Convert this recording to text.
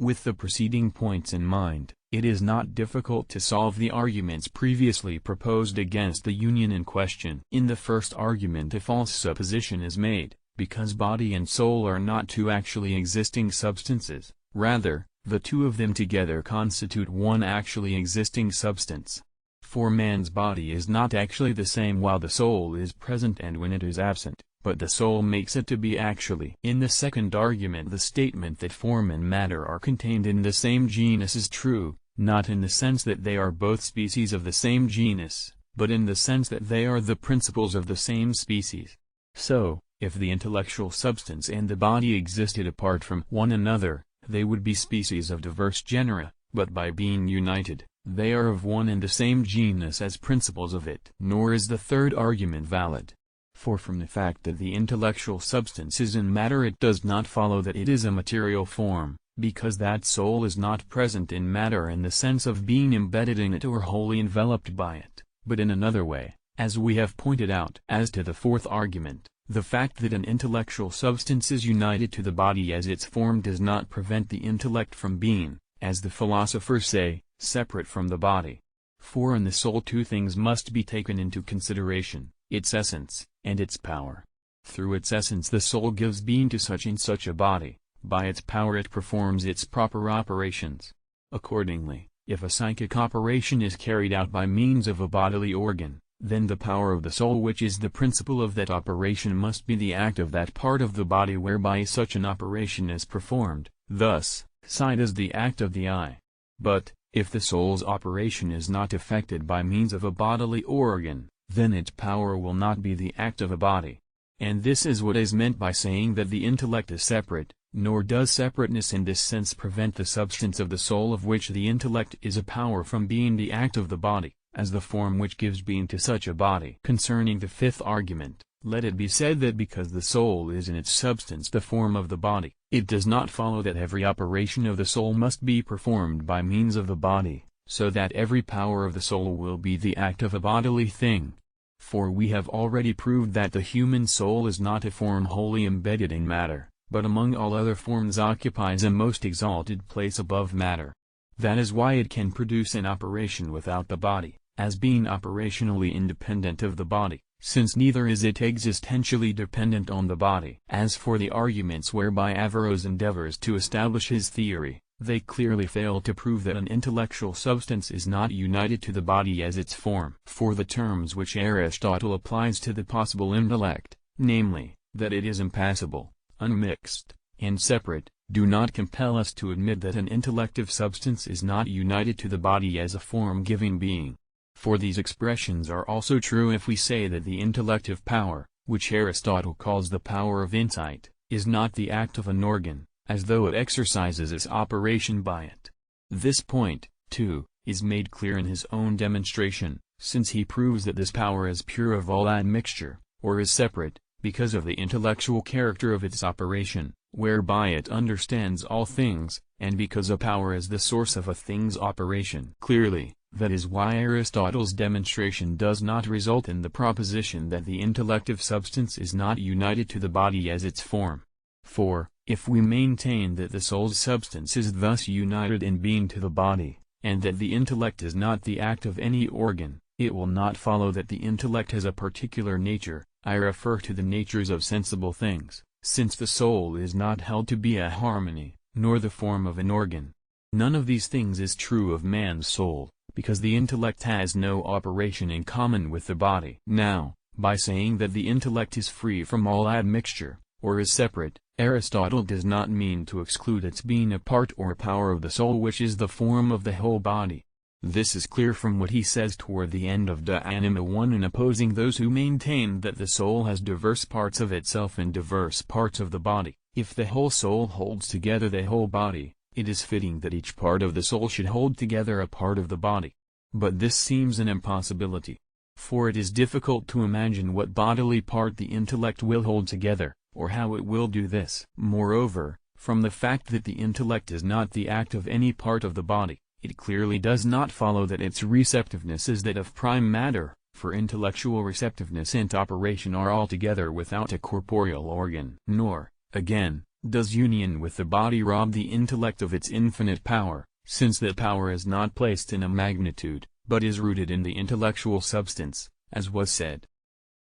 With the preceding points in mind, it is not difficult to solve the arguments previously proposed against the union in question. In the first argument a false supposition is made, because body and soul are not two actually existing substances, rather, the two of them together constitute one actually existing substance. For man's body is not actually the same while the soul is present and when it is absent, but the soul makes it to be actually. In the second argument the statement that form and matter are contained in the same genus is true, not in the sense that they are both species of the same genus, but in the sense that they are the principles of the same species. So, if the intellectual substance and the body existed apart from one another, they would be species of diverse genera, but by being united, they are of one and the same genus as principles of it. Nor is the third argument valid. For from the fact that the intellectual substance is in matter it does not follow that it is a material form, because that soul is not present in matter in the sense of being embedded in it or wholly enveloped by it, but in another way, as we have pointed out. As to the fourth argument, the fact that an intellectual substance is united to the body as its form does not prevent the intellect from being, as the philosophers say, separate from the body. For in the soul two things must be taken into consideration, its essence, and its power. Through its essence the soul gives being to such and such a body, by its power it performs its proper operations. Accordingly, if a psychic operation is carried out by means of a bodily organ, then the power of the soul which is the principle of that operation must be the act of that part of the body whereby such an operation is performed. Thus, sight is the act of the eye. But, if the soul's operation is not effected by means of a bodily organ, then its power will not be the act of a body. And this is what is meant by saying that the intellect is separate, nor does separateness in this sense prevent the substance of the soul of which the intellect is a power from being the act of the body, as the form which gives being to such a body. Concerning the fifth argument, let it be said that because the soul is in its substance the form of the body, it does not follow that every operation of the soul must be performed by means of the body, so that every power of the soul will be the act of a bodily thing. For we have already proved that the human soul is not a form wholly embedded in matter, but among all other forms occupies a most exalted place above matter. That is why it can produce an operation without the body, as being operationally independent of the body, since neither is it existentially dependent on the body. As for the arguments whereby Averroes endeavors to establish his theory, they clearly fail to prove that an intellectual substance is not united to the body as its form. For the terms which Aristotle applies to the possible intellect, namely, that it is impassible, unmixed, and separate, do not compel us to admit that an intellective substance is not united to the body as a form giving being. For these expressions are also true if we say that the intellective power, which Aristotle calls the power of insight, is not the act of an organ, as though it exercises its operation by it. This point, too, is made clear in his own demonstration, since he proves that this power is pure of all admixture, or is separate, because of the intellectual character of its operation, whereby it understands all things, and because a power is the source of a thing's operation. Clearly, that is why Aristotle's demonstration does not result in the proposition that the intellective substance is not united to the body as its form. For, if we maintain that the soul's substance is thus united in being to the body, and that the intellect is not the act of any organ, it will not follow that the intellect has a particular nature. I refer to the natures of sensible things, since the soul is not held to be a harmony, nor the form of an organ. None of these things is true of man's soul, because the intellect has no operation in common with the body. Now, by saying that the intellect is free from all admixture, or is separate, Aristotle does not mean to exclude its being a part or power of the soul which is the form of the whole body. This is clear from what he says toward the end of De Anima 1 in opposing those who maintain that the soul has diverse parts of itself and diverse parts of the body. If the whole soul holds together the whole body, it is fitting that each part of the soul should hold together a part of the body. But this seems an impossibility. For it is difficult to imagine what bodily part the intellect will hold together, or how it will do this. Moreover, from the fact that the intellect is not the act of any part of the body, it clearly does not follow that its receptiveness is that of prime matter, for intellectual receptiveness and operation are altogether without a corporeal organ. Nor, again, Does union with the body rob the intellect of its infinite power, since that power is not placed in a magnitude, but is rooted in the intellectual substance, as was said?